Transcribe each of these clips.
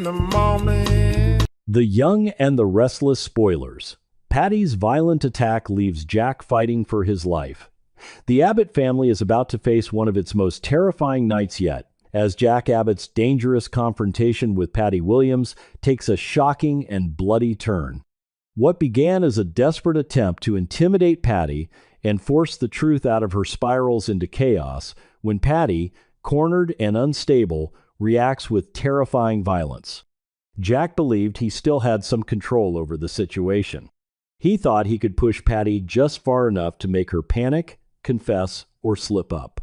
the morning. The Young and the Restless spoilers. Patty's violent attack leaves Jack fighting for his life. The Abbott family is about to face one of its most terrifying nights yet, as Jack Abbott's dangerous confrontation with Patty Williams takes a shocking and bloody turn. What began as a desperate attempt to intimidate Patty and force the truth out of her spirals into chaos when Patty, cornered and unstable, reacts with terrifying violence. Jack believed he still had some control over the situation. He thought he could push Patty just far enough to make her panic, confess, or slip up.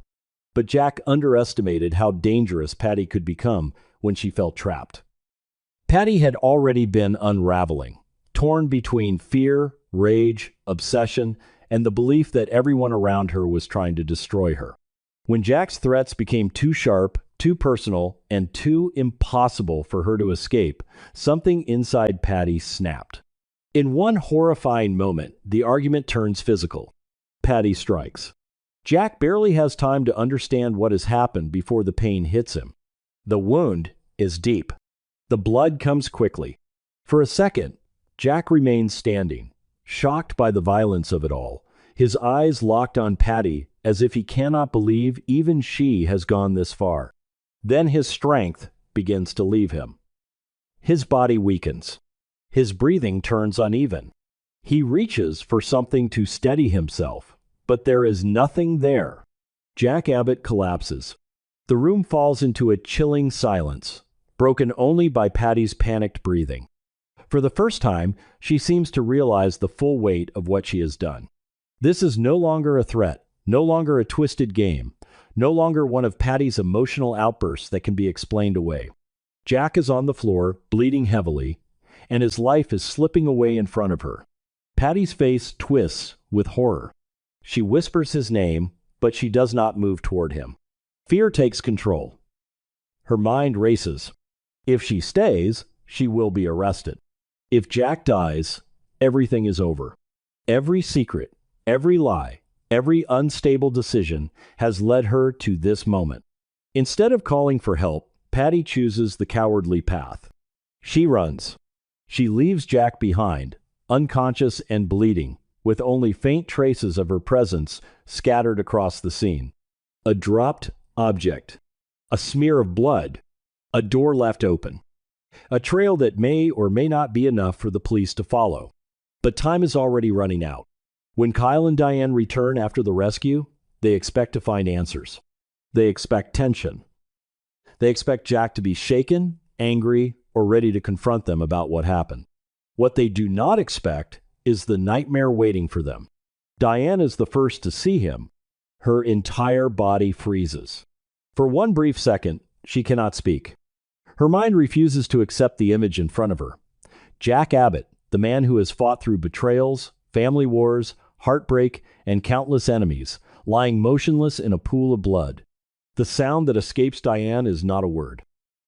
But Jack underestimated how dangerous Patty could become when she felt trapped. Patty had already been unraveling, torn between fear, rage, obsession, and the belief that everyone around her was trying to destroy her. When Jack's threats became too sharp, too personal, and too impossible for her to escape, something inside Patty snapped. In one horrifying moment, the argument turns physical. Patty strikes. Jack barely has time to understand what has happened before the pain hits him. The wound is deep. The blood comes quickly. For a second, Jack remains standing, shocked by the violence of it all, his eyes locked on Patty as if he cannot believe even she has gone this far. Then his strength begins to leave him. His body weakens. His breathing turns uneven. He reaches for something to steady himself, but there is nothing there. Jack Abbott collapses. The room falls into a chilling silence, broken only by Patty's panicked breathing. For the first time, she seems to realize the full weight of what she has done. This is no longer a threat, no longer a twisted game, no longer one of Patty's emotional outbursts that can be explained away. Jack is on the floor, bleeding heavily, and his life is slipping away in front of her. Patty's face twists with horror. She whispers his name, but she does not move toward him. Fear takes control. Her mind races. If she stays, she will be arrested. If Jack dies, everything is over. Every secret, every lie, every unstable decision has led her to this moment. Instead of calling for help, Patty chooses the cowardly path. She runs. She leaves Jack behind, unconscious and bleeding, with only faint traces of her presence scattered across the scene. A dropped object, a smear of blood, a door left open. A trail that may or may not be enough for the police to follow. But time is already running out. When Kyle and Diane return after the rescue, they expect to find answers. They expect tension. They expect Jack to be shaken, angry, or ready to confront them about what happened. What they do not expect is the nightmare waiting for them. Diane is the first to see him. Her entire body freezes. For one brief second, she cannot speak. Her mind refuses to accept the image in front of her. Jack Abbott, the man who has fought through betrayals, family wars, heartbreak, and countless enemies, lying motionless in a pool of blood. The sound that escapes Diane is not a word.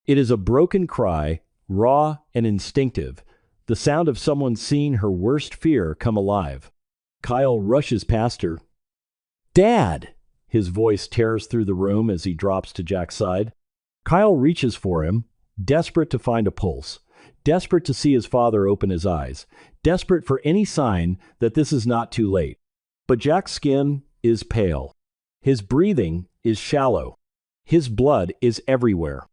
It is a broken cry, raw and instinctive, the sound of someone seeing her worst fear come alive. Kyle rushes past her. "Dad!" His voice tears through the room as he drops to Jack's side. Kyle reaches for him, desperate to find a pulse, desperate to see his father open his eyes, desperate for any sign that this is not too late. But Jack's skin is pale. His breathing is shallow. His blood is everywhere.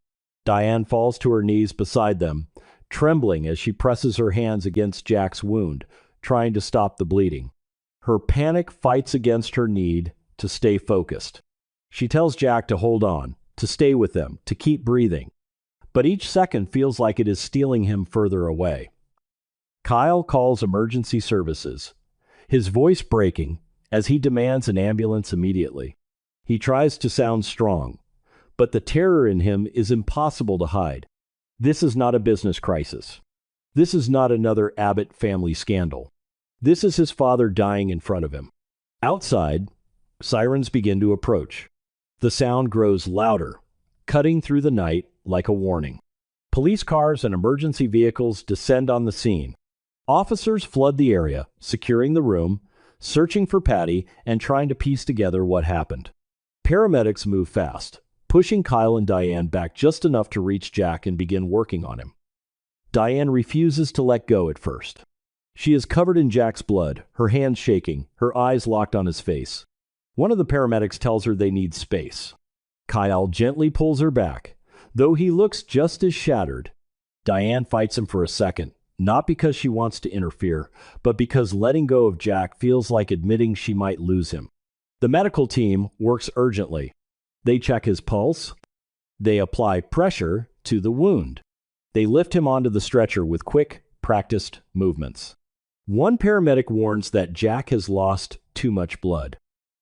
Diane falls to her knees beside them, trembling as she presses her hands against Jack's wound, trying to stop the bleeding. Her panic fights against her need to stay focused. She tells Jack to hold on, to stay with them, to keep breathing. But each second feels like it is stealing him further away. Kyle calls emergency services, his voice breaking as he demands an ambulance immediately. He tries to sound strong, but the terror in him is impossible to hide. This is not a business crisis. This is not another Abbott family scandal. This is his father dying in front of him. Outside, sirens begin to approach. The sound grows louder, cutting through the night like a warning. Police cars and emergency vehicles descend on the scene. Officers flood the area, securing the room, searching for Patty, and trying to piece together what happened. Paramedics move fast, pushing Kyle and Diane back just enough to reach Jack and begin working on him. Diane refuses to let go at first. She is covered in Jack's blood, her hands shaking, her eyes locked on his face. One of the paramedics tells her they need space. Kyle gently pulls her back, though he looks just as shattered. Diane fights him for a second, not because she wants to interfere, but because letting go of Jack feels like admitting she might lose him. The medical team works urgently. They check his pulse. They apply pressure to the wound. They lift him onto the stretcher with quick, practiced movements. One paramedic warns that Jack has lost too much blood.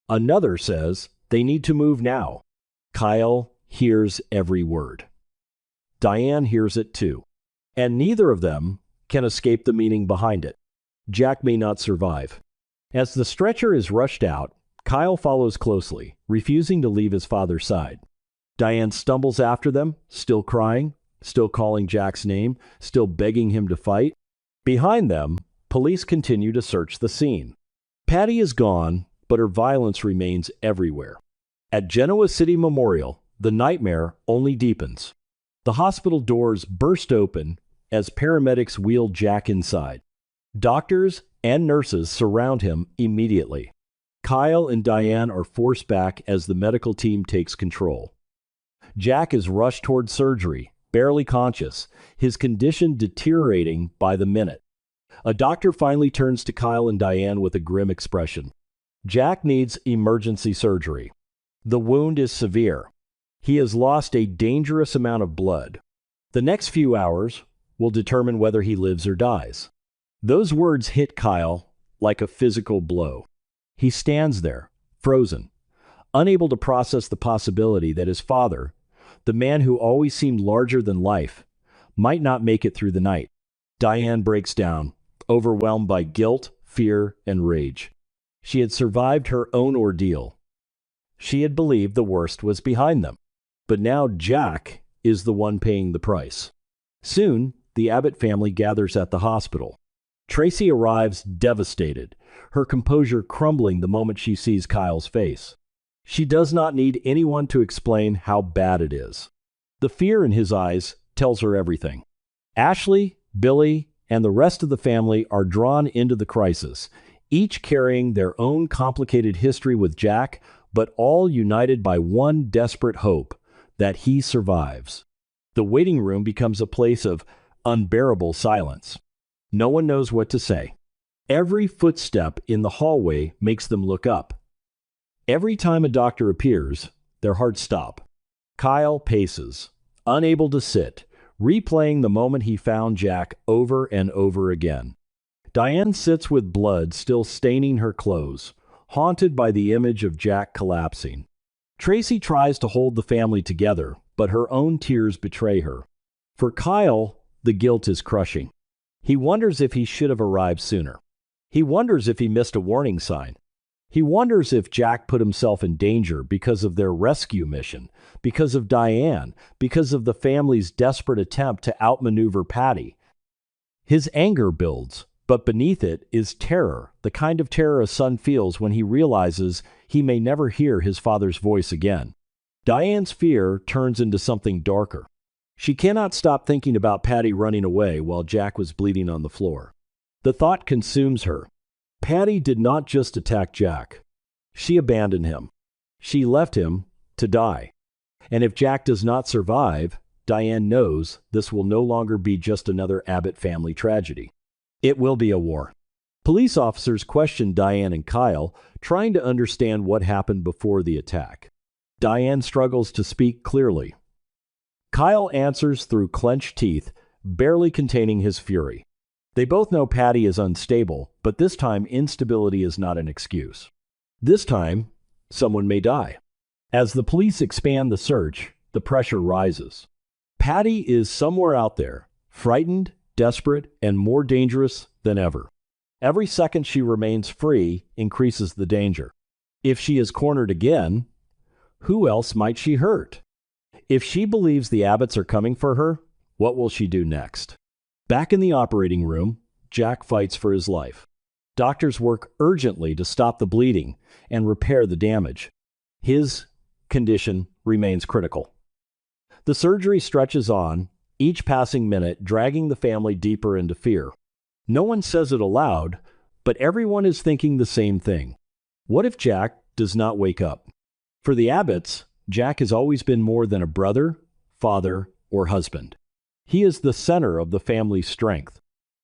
Another says they need to move now. Kyle hears every word. Diane hears it too. And neither of them can escape the meaning behind it. Jack may not survive. As the stretcher is rushed out, Kyle follows closely, refusing to leave his father's side. Diane stumbles after them, still crying, still calling Jack's name, still begging him to fight. Behind them, police continue to search the scene. Patty is gone, but her violence remains everywhere. At Genoa City Memorial, the nightmare only deepens. The hospital doors burst open as paramedics wheel Jack inside. Doctors and nurses surround him immediately. Kyle and Diane are forced back as the medical team takes control. Jack is rushed toward surgery, barely conscious, his condition deteriorating by the minute. A doctor finally turns to Kyle and Diane with a grim expression. Jack needs emergency surgery. The wound is severe. He has lost a dangerous amount of blood. The next few hours will determine whether he lives or dies. Those words hit Kyle like a physical blow. He stands there, frozen, unable to process the possibility that his father, the man who always seemed larger than life, might not make it through the night. Diane breaks down, overwhelmed by guilt, fear, and rage. She had survived her own ordeal. She had believed the worst was behind them. But now Jack is the one paying the price. Soon, the Abbott family gathers at the hospital. Tracy arrives devastated, her composure crumbling the moment she sees Kyle's face. She does not need anyone to explain how bad it is. The fear in his eyes tells her everything. Ashley, Billy, and the rest of the family are drawn into the crisis, each carrying their own complicated history with Jack, but all united by one desperate hope, that he survives. The waiting room becomes a place of unbearable silence. No one knows what to say. Every footstep in the hallway makes them look up. Every time a doctor appears, their hearts stop. Kyle paces, unable to sit, replaying the moment he found Jack over and over again. Diane sits with blood still staining her clothes, haunted by the image of Jack collapsing. Tracy tries to hold the family together, but her own tears betray her. For Kyle, the guilt is crushing. He wonders if he should have arrived sooner. He wonders if he missed a warning sign. He wonders if Jack put himself in danger because of their rescue mission, because of Diane, because of the family's desperate attempt to outmaneuver Patty. His anger builds, but beneath it is terror, the kind of terror a son feels when he realizes he may never hear his father's voice again. Diane's fear turns into something darker. She cannot stop thinking about Patty running away while Jack was bleeding on the floor. The thought consumes her. Patty did not just attack Jack. She abandoned him. She left him to die. And if Jack does not survive, Diane knows this will no longer be just another Abbott family tragedy. It will be a war. Police officers question Diane and Kyle, trying to understand what happened before the attack. Diane struggles to speak clearly. Kyle answers through clenched teeth, barely containing his fury. They both know Patty is unstable, but this time instability is not an excuse. This time, someone may die. As the police expand the search, the pressure rises. Patty is somewhere out there, frightened, desperate, and more dangerous than ever. Every second she remains free increases the danger. If she is cornered again, who else might she hurt? If she believes the Abbotts are coming for her, what will she do next? Back in the operating room, Jack fights for his life. Doctors work urgently to stop the bleeding and repair the damage. His condition remains critical. The surgery stretches on, each passing minute dragging the family deeper into fear. No one says it aloud, but everyone is thinking the same thing. What if Jack does not wake up? For the Abbotts, Jack has always been more than a brother, father, or husband. He is the center of the family's strength.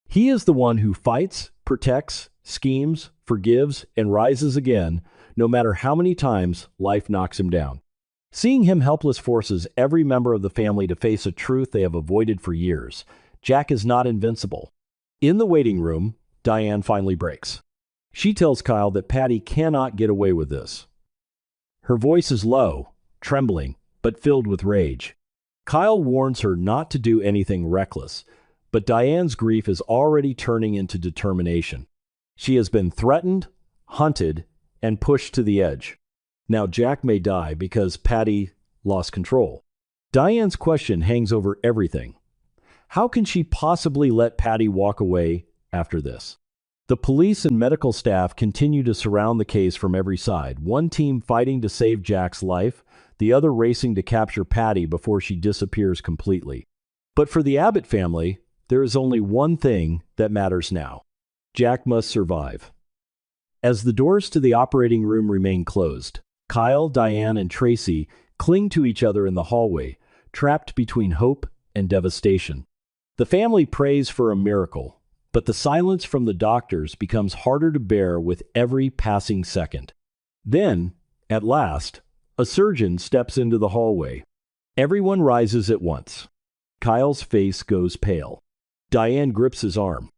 He is the one who fights, protects, schemes, forgives, and rises again, no matter how many times life knocks him down. Seeing him helpless forces every member of the family to face a truth they have avoided for years. Jack is not invincible. In the waiting room, Diane finally breaks. She tells Kyle that Patty cannot get away with this. Her voice is low, trembling, but filled with rage. Kyle warns her not to do anything reckless, but Diane's grief is already turning into determination. She has been threatened, hunted, and pushed to the edge. Now Jack may die because Patty lost control. Diane's question hangs over everything. How can she possibly let Patty walk away after this? The police and medical staff continue to surround the case from every side, one team fighting to save Jack's life, the other racing to capture Patty before she disappears completely. But for the Abbott family, there is only one thing that matters now. Jack must survive. As the doors to the operating room remain closed, Kyle, Diane, and Tracy cling to each other in the hallway, trapped between hope and devastation. The family prays for a miracle, but the silence from the doctors becomes harder to bear with every passing second. Then, at last, a surgeon steps into the hallway. Everyone rises at once. Kyle's face goes pale. Diane grips his arm.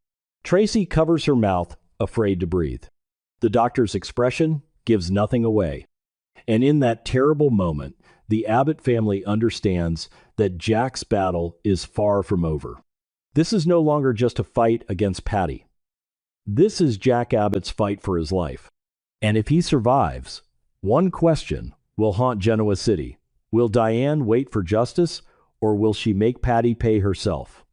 Tracy covers her mouth, afraid to breathe. The doctor's expression gives nothing away. And in that terrible moment, the Abbott family understands that Jack's battle is far from over. This is no longer just a fight against Patty. This is Jack Abbott's fight for his life. And if he survives, one question will haunt Genoa City. Will Diane wait for justice, or will she make Patty pay herself?